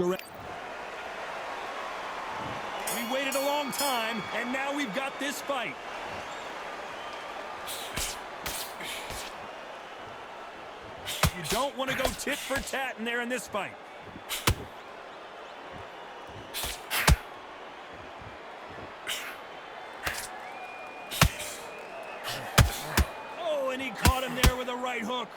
We waited a long time, and now we've got this fight. You don't want to go tit for tat in there in this fight. Oh, and he caught him there with a right hook.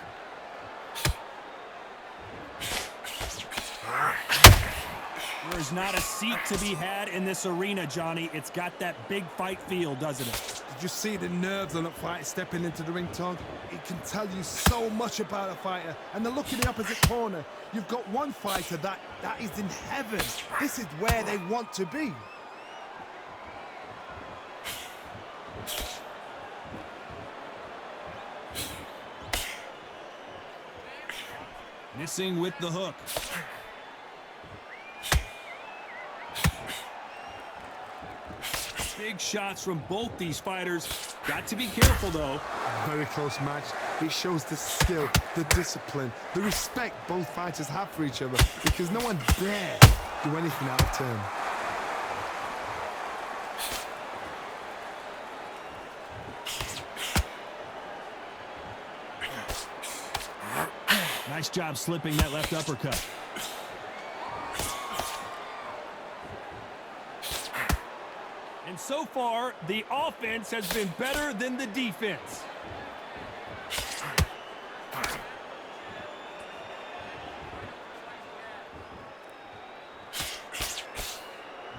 There's not a seat to be had in this arena, Johnny. It's got that big fight feel, doesn't it? Did you see the nerves on a fight stepping into the ring, Todd? It can tell you so much about a fighter. And the look in the opposite corner. You've got one fighter that is in heaven. This is where they want to be. Missing with the hook. Big shots from both these fighters. Got to be careful, though. Very close match. It shows the skill, the discipline, the respect both fighters have for each other, because no one dare do anything out of turn. Nice job slipping that left uppercut. And so far, the offense has been better than the defense.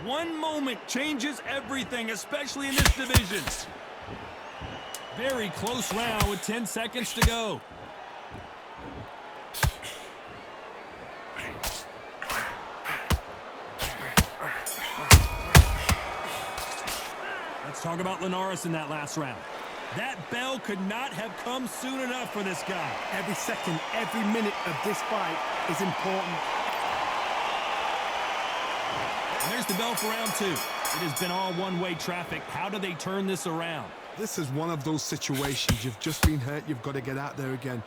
One moment changes everything, especially in this division. Very close round with 10 seconds to go. Talk about Linares in that last round. That bell could not have come soon enough for this guy. Every second, every minute of this fight is important. And there's the bell for round two. It has been all one-way traffic. How do they turn this around? This is one of those situations. You've just been hurt. You've got to get out there again.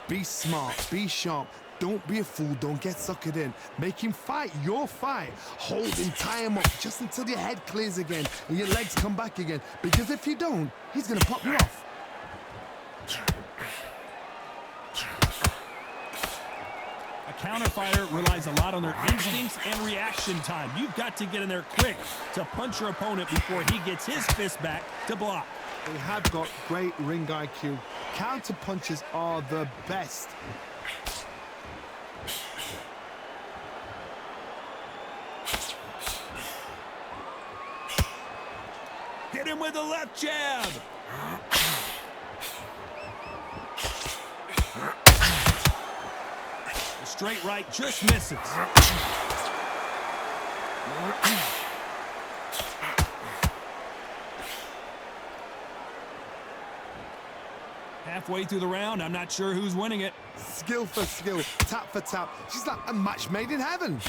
Be smart. Be sharp. Don't be a fool. Don't get suckered in. Make him fight your fight. Hold him, tie him up just until your head clears again and your legs come back again. Because if you don't, he's going to pop you off. A counter fighter relies a lot on their instincts and reaction time. You've got to get in there quick to punch your opponent before he gets his fist back to block. They have got great ring IQ. Counter punches are the best. Hit him with a left jab. The straight right just misses. Halfway through the round, I'm not sure who's winning it. Skill for skill, tap for tap. She's like a match made in heaven.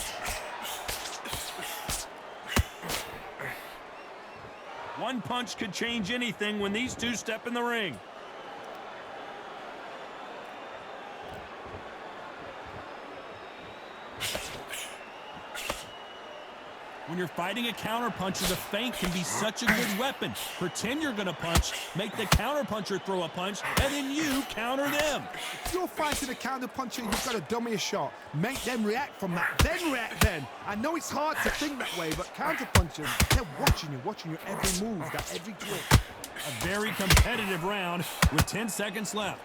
One punch could change anything when these two step in the ring. When you're fighting a counterpuncher, the feint can be such a good weapon. Pretend you're going to punch, make the counterpuncher throw a punch, and then you counter them. If you're fighting a counterpuncher, you've got to dummy a shot. Make them react from that, then react then. I know it's hard to think that way, but counterpunchers, they're watching your every move, that every twist. A very competitive round with 10 seconds left.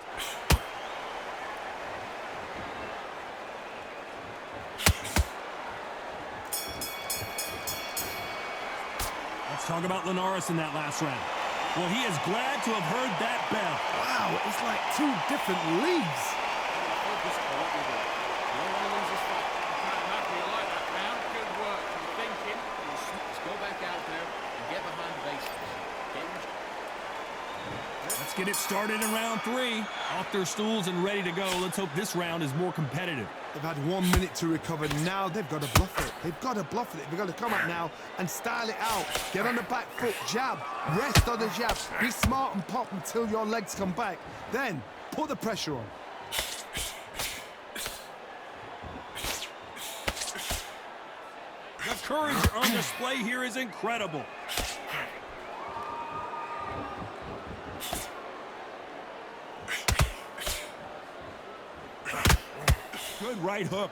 Let's talk about Linares in that last round. Well, he is glad to have heard that bell. Wow, it's like two different leagues. Let's get it started in round three. Off their stools and ready to go. Let's hope this round is more competitive. They've had 1 minute to recover. Now they've got to bluff it. They've got to bluff it. They've got to come out now and style it out. Get on the back foot, jab, rest on the jab. Be smart and pop until your legs come back. Then put the pressure on. courage on display here is incredible. Good right hook.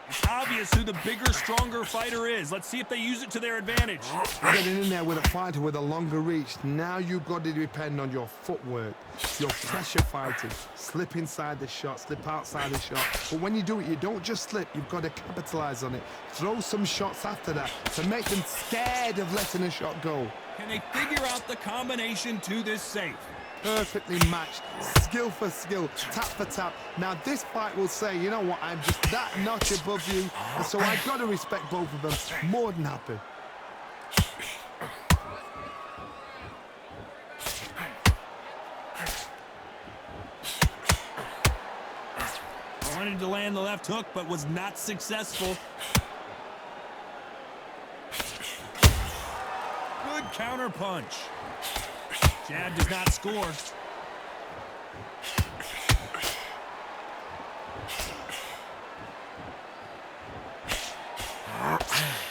It's obvious who the bigger, stronger fighter is. Let's see if they use it to their advantage. You're getting in there with a fighter with a longer reach. Now you've got to depend on your footwork, your pressure fighting. Slip inside the shot, slip outside the shot. But when you do it, you don't just slip. You've got to capitalize on it. Throw some shots after that to make them scared of letting a shot go. Can they figure out the combination to this safe? Perfectly matched, skill for skill, tap for tap. Now this fight will say, you know what, I'm just that notch above you, and so I've got to respect both of them. More than happy. Wanted to land the left hook, but was not successful. Good counter punch. Jab does not score.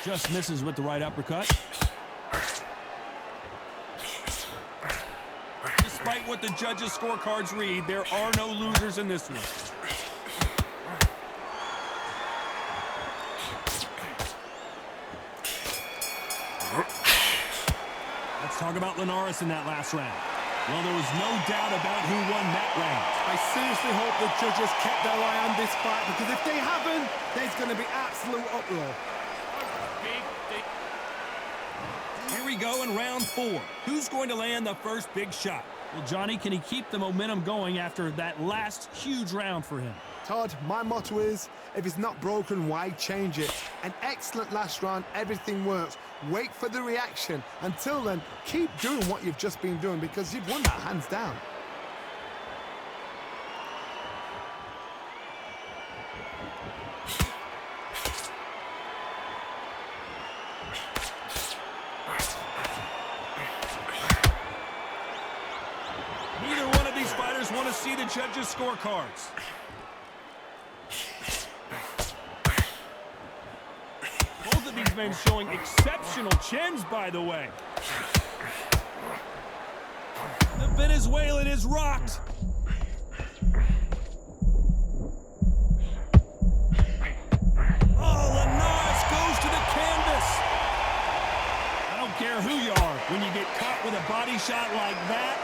Just misses with the right uppercut. Despite what the judges' scorecards read, there are no losers in this one. Let's talk about Linares in that last round. Well, there was no doubt about who won that round. I seriously hope the judges kept their eye on this fight, because if they haven't, there's going to be absolute uproar. Here we go in round 4. Who's going to land the first big shot? Well, Johnny, can he keep the momentum going after that last huge round for him? Todd, my motto is, if it's not broken, why change it? An excellent last round, everything works. Wait for the reaction. Until then, keep doing what you've just been doing, because you've won that hands down. Neither one of these fighters want to see the judges' scorecards. Both of these men showing exceptional chins, by the way. The Venezuelan is rocked. Oh, Linares goes to the canvas. I don't care who you are. When you get caught with a body shot like that,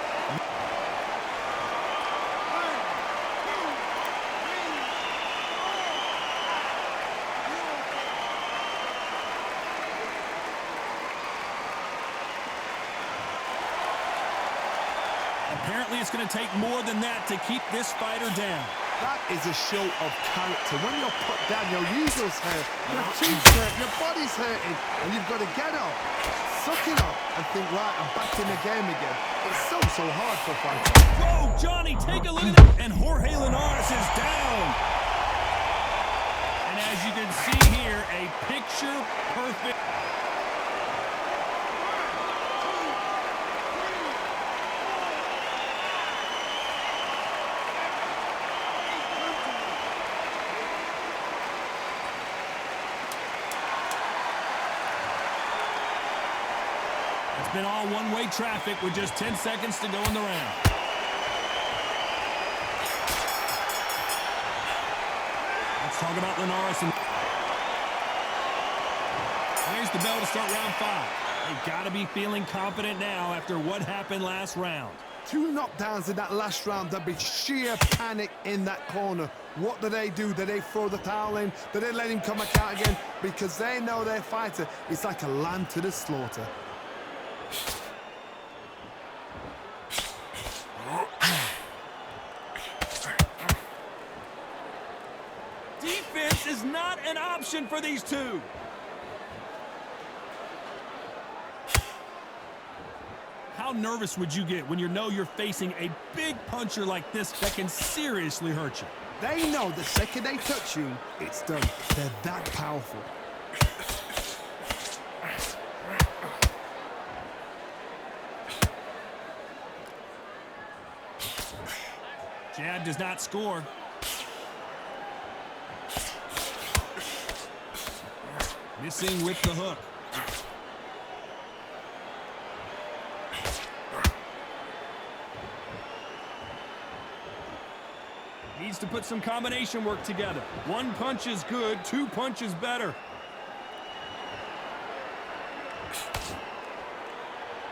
apparently it's going to take more than that to keep this fighter down. That is a show of character. When you're put down, your eagle's hurt, your cheeks hurt, your body's hurting, and you've got to get up, suck it up, and think, right, I'm back in the game again. It's so hard for fighters. Whoa, Johnny, take a look at that. And Jorge Linares is down. And as you can see here, a picture-perfect... It's been all one-way traffic with just 10 seconds to go in the round. Let's talk about Linares. There's the bell to start round 5. They've got to be feeling confident now after what happened last round. 2 knockdowns in that last round. There'll be sheer panic in that corner. What do? Do they throw the towel in? Do they let him come back out again? Because they know their fighter is like a lamb to the slaughter. Defense is not an option for these two. How nervous would you get when you know you're facing a big puncher like this that can seriously hurt you? They know the second they touch you, it's done. They're that powerful. Jab does not score. Missing with the hook. Needs to put some combination work together. One punch is good, two punches better.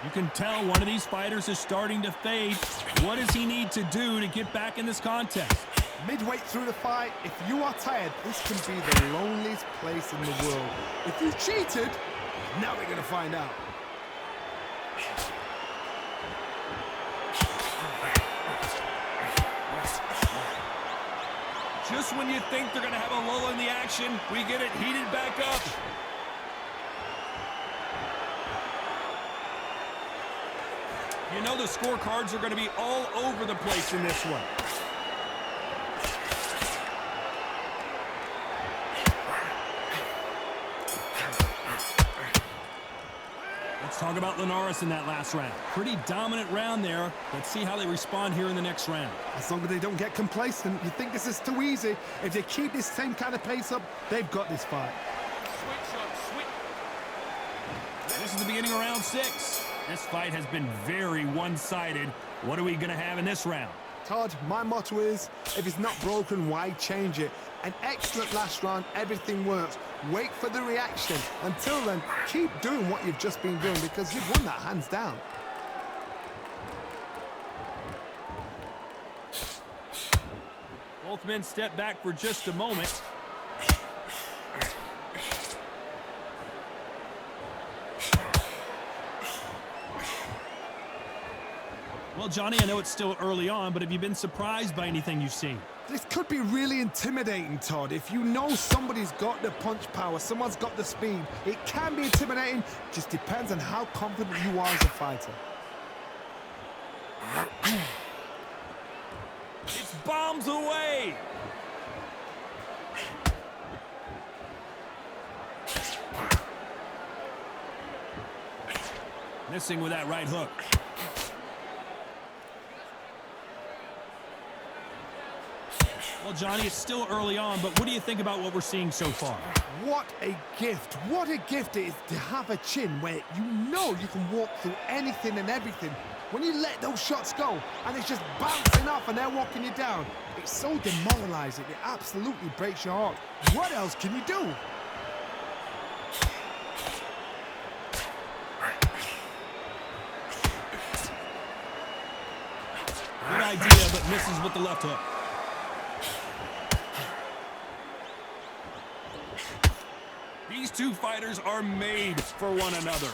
You can tell one of these fighters is starting to fade. What does he need to do to get back in this contest? Midway through the fight, if you are tired, this can be the loneliest place in the world. If you cheated, now we're going to find out. Just when you think they're going to have a lull in the action, we get it heated back up. You know the scorecards are going to be all over the place in this one. Let's talk about Linares in that last round. Pretty dominant round there. Let's see how they respond here in the next round. As long as they don't get complacent, you think this is too easy. If they keep this same kind of pace up, they've got this fight. Switch up, switch. This is the beginning of round 6. This fight has been very one-sided. What are we going to have in this round? Todd, my motto is, if it's not broken, why change it? An excellent last round, everything works. Wait for the reaction. Until then, keep doing what you've just been doing because you've won that hands down. Both men step back for just a moment. Well, Johnny, I know it's still early on, but have you been surprised by anything you've seen? This could be really intimidating, Todd. If you know somebody's got the punch power, someone's got the speed, it can be intimidating. Just depends on how confident you are as a fighter. It's bombs away. Missing with that right hook. Well, Johnny, it's still early on, but what do you think about what we're seeing so far? What a gift. What a gift it is to have a chin where you know you can walk through anything and everything. When you let those shots go and it's just bouncing off and they're walking you down, it's so demoralizing. It absolutely breaks your heart. What else can you do? Good idea, but misses with the left hook. These two fighters are made for one another.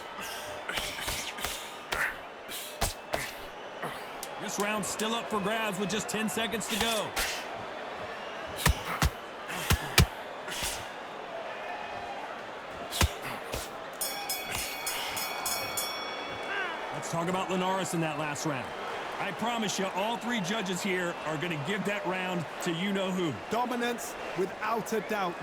This round's still up for grabs with just 10 seconds to go. Let's talk about Linares in that last round. I promise you, all three judges here are going to give that round to you-know-who. Dominance, without a doubt.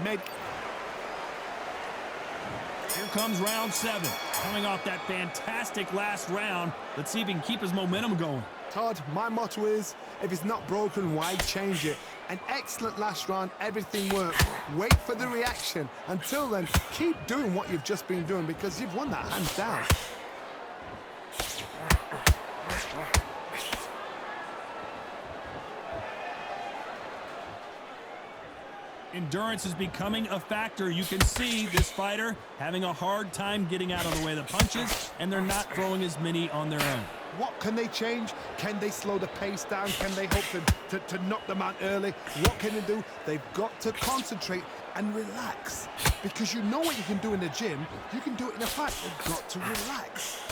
Here comes round 7. Coming off that fantastic last round, let's see if he can keep his momentum going. Todd, my motto is, if it's not broken, why change it? An excellent last round, everything works. Wait for the reaction. Until then, keep doing what you've just been doing because you've won that hands down. Endurance is becoming a factor. You can see this fighter having a hard time getting out of the way of the punches, and they're not throwing as many on their own. What can they change? Can they slow the pace down? Can they hope to knock them out early? What can they do? They've got to concentrate and relax. Because you know what you can do in the gym, you can do it in a fight. You've got to relax.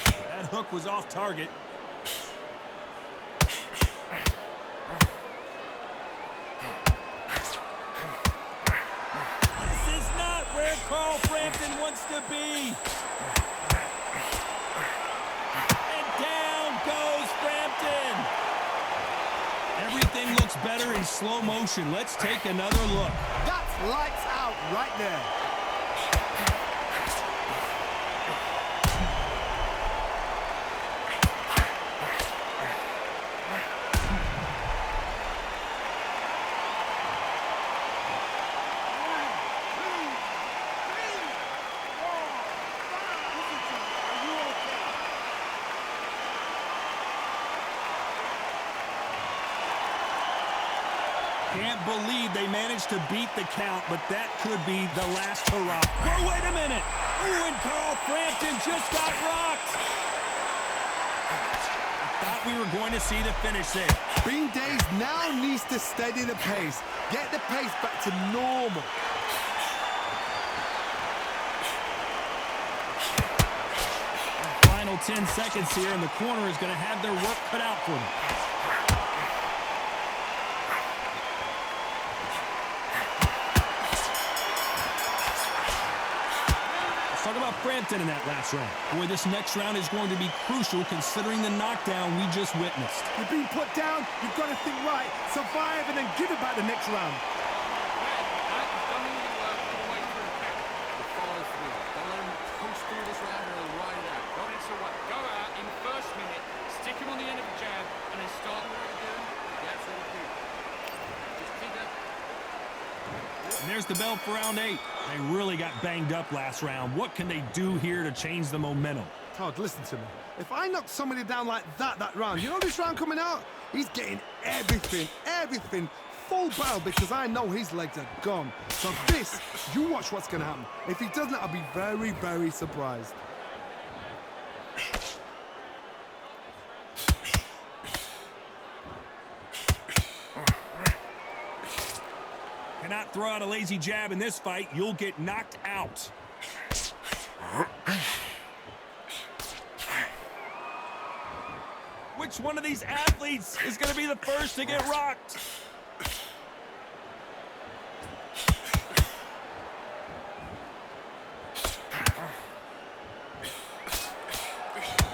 That hook was off target. Carl Frampton wants to be. And down goes Frampton. Everything looks better in slow motion. Let's take another look. That's lights out right there. Can't believe they managed to beat the count, but that could be the last hurrah. Oh, wait a minute. Oh, and Carl Frampton just got rocked. Thought we were going to see the finish there. Bean Days now needs to steady the pace. Get the pace back to normal. Final 10 seconds here, and the corner is going to have their work cut out for them. Let's talk about Frampton in that last round. Boy, this next round is going to be crucial considering the knockdown we just witnessed. You're being put down, you've got to think right, survive, and then give it back the next round. And there's the bell for round 8. They really got banged up last round. What can they do here to change the momentum? Todd, listen to me. If I knock somebody down like that round, you know this round coming out? He's getting everything full barrel because I know his legs are gone. So this, you watch what's going to happen. If he doesn't, I'll be very, very surprised. Cannot throw out a lazy jab in this fight. You'll get knocked out. Which one of these athletes is going to be the first to get rocked?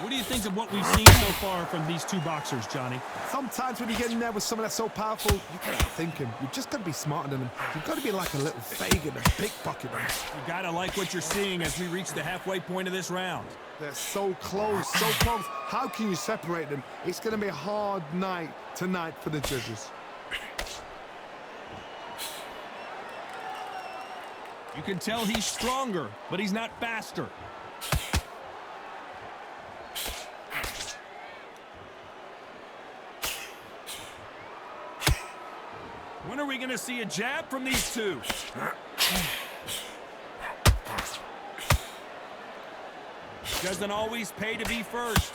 What do you think of what we've seen so far from these two boxers, Johnny? Sometimes when you get in there with someone that's so powerful, you can't think him. You've just got to be smarter than him. You've got to be like a little Fagin and pickpocket him. You got to like what you're seeing as we reach the halfway point of this round. They're so close, so close. How can you separate them? It's going to be a hard night tonight for the judges. You can tell he's stronger, but he's not faster. When are we going to see a jab from these two? Doesn't always pay to be first.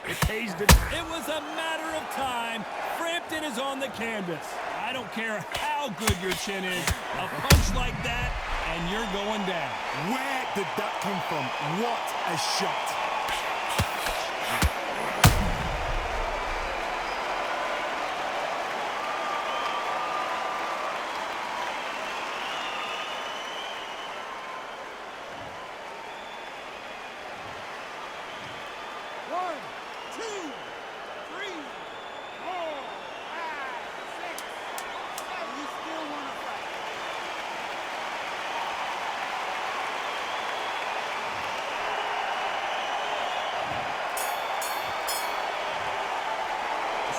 It pays to... It was a matter of time. Frampton is on the canvas. I don't care how good your chin is. A punch like that, and you're going down. Where did that come from? What a shot.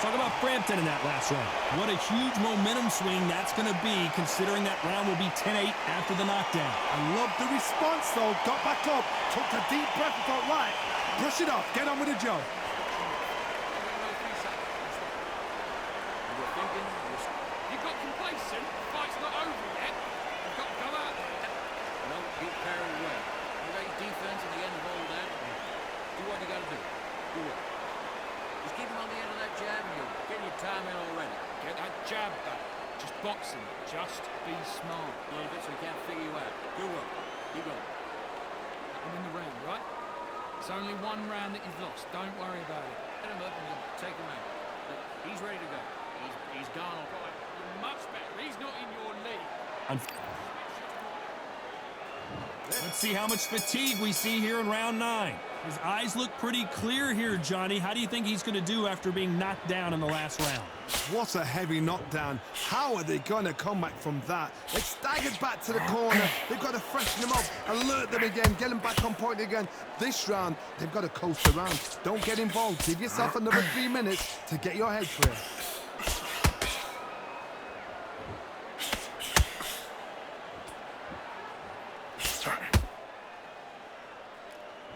Talk about Frampton in that last round. What a huge momentum swing that's going to be, considering that round will be 10-8 after the knockdown. I love the response, though. Got back up, took a deep breath and thought, right, brush it off, get on with the job. You got complacent. The fight's not over yet. You've got to go out there. No, beat very well. Great defense at the end of all that. Do what you got to do. Do it. Just keep him on the end of that jab and you're getting your time in already. Get that jab back. Just boxing. Just be smart. A little bit so he can't figure you out. Good work. Keep going. I'm in the round, right? It's only one round that you've lost. Don't worry about it. Get him up and you take him out. Look, he's ready to go. He's gone all right. You're much better. He's not in your league. Let's see how much fatigue we see here in round 9. His eyes look pretty clear here, Johnny. How do you think he's going to do after being knocked down in the last round? What a heavy knockdown. How are they going to come back from that? They staggered back to the corner. They've got to freshen them up, alert them again, get them back on point again. This round, they've got to coast around. Don't get involved. Give yourself another 3 minutes to get your head clear.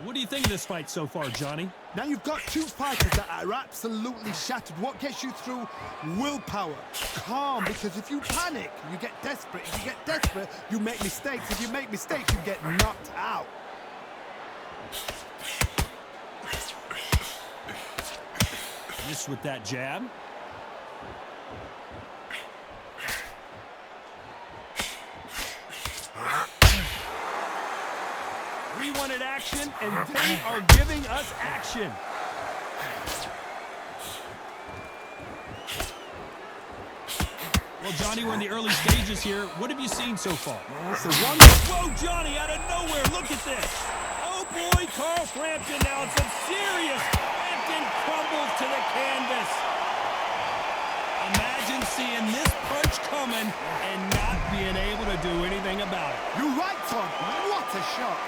What do you you think of this fight so far, Johnny? Now you've got two fighters that are absolutely shattered. What gets you through? Willpower. Calm, because if you panic, you get desperate. If you get desperate, you make mistakes. If you make mistakes, you get knocked out. Just with that jab. We wanted action, and they are giving us action. Well, Johnny, we're in the early stages here. What have you seen so far? So one... Whoa, Johnny, out of nowhere. Look at this. Oh, boy, Carl Frampton now in some serious. Frampton crumbles to the canvas. Imagine seeing this punch coming and not being able to do anything about it. You're right, Todd. What a shot.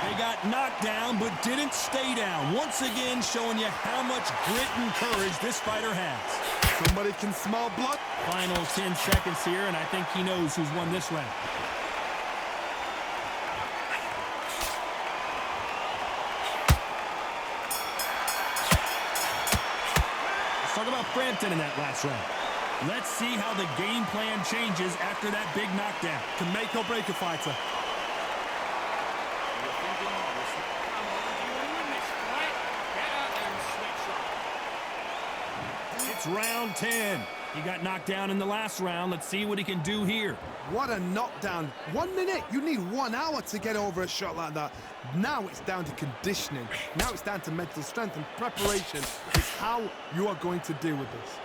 They got knocked down, but didn't stay down. Once again, showing you how much grit and courage this fighter has. Somebody can smell blood. Final 10 seconds here, and I think he knows who's won this round. Let's talk about Frampton in that last round. Let's see how the game plan changes after that big knockdown. Can make or break a fighter. It's round 10. He got knocked down in the last round. Let's see what he can do here. What a knockdown. 1 minute. You need 1 hour to get over a shot like that. Now it's down to conditioning. Now it's down to mental strength, and preparation is how you are going to deal with this.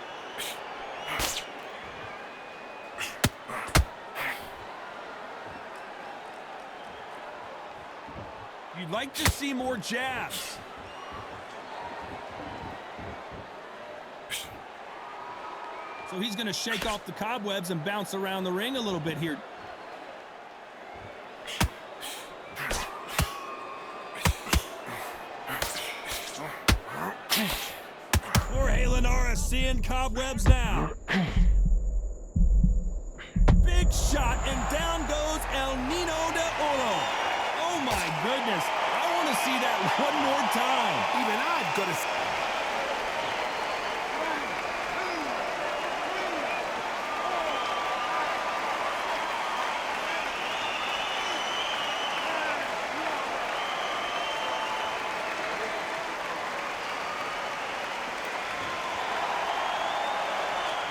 You'd like to see more jabs. So he's going to shake off the cobwebs and bounce around the ring a little bit here. Jorge Linares seeing cobwebs now. Big shot, and down goes El Nino de Oro. Oh my goodness. I want to see that one more time. Even I've got to...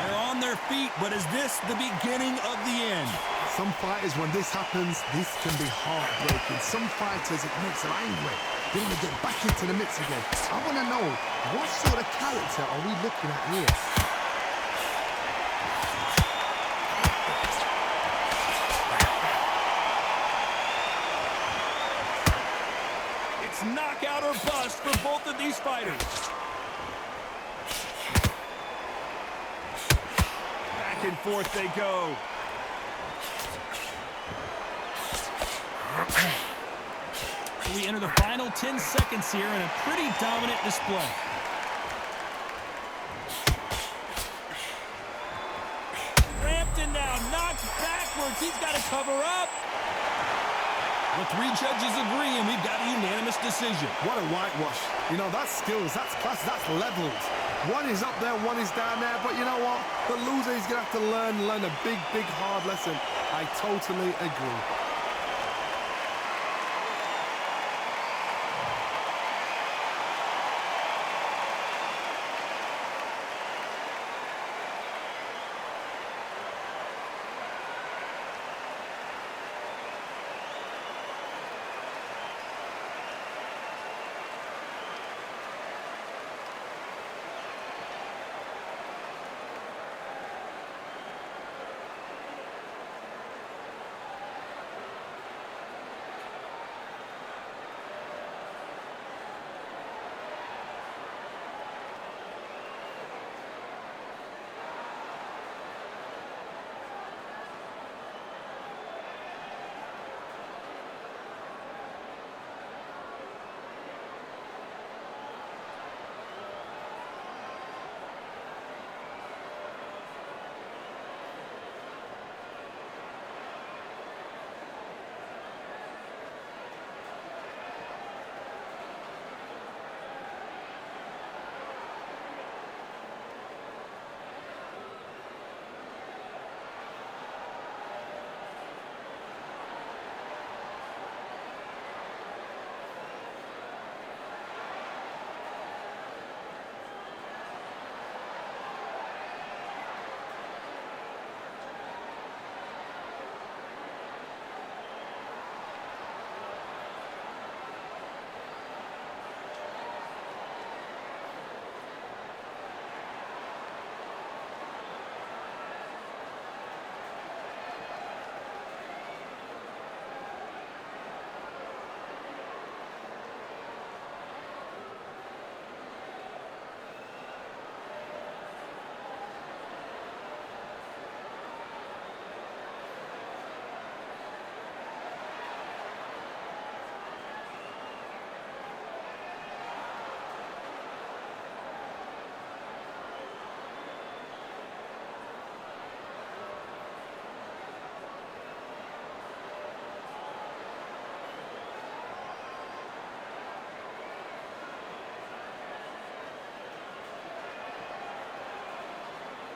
They're on their feet, but is this the beginning of the end? Some fighters, when this happens, this can be heartbreaking. Some fighters, it makes them angry. They want to get back into the mix again. I want to know, what sort of character are we looking at here? It's knockout or bust for both of these fighters. Back and forth they go. We enter the final 10 seconds here in a pretty dominant display. Frampton now knocked backwards. He's got to cover up. The 3 judges agree, and we've got a unanimous decision. What a whitewash. You know, that's skills, that's class, that's levels. One is up there, one is down there, but you know what? The loser is going to have to learn a big, big, hard lesson. I totally agree.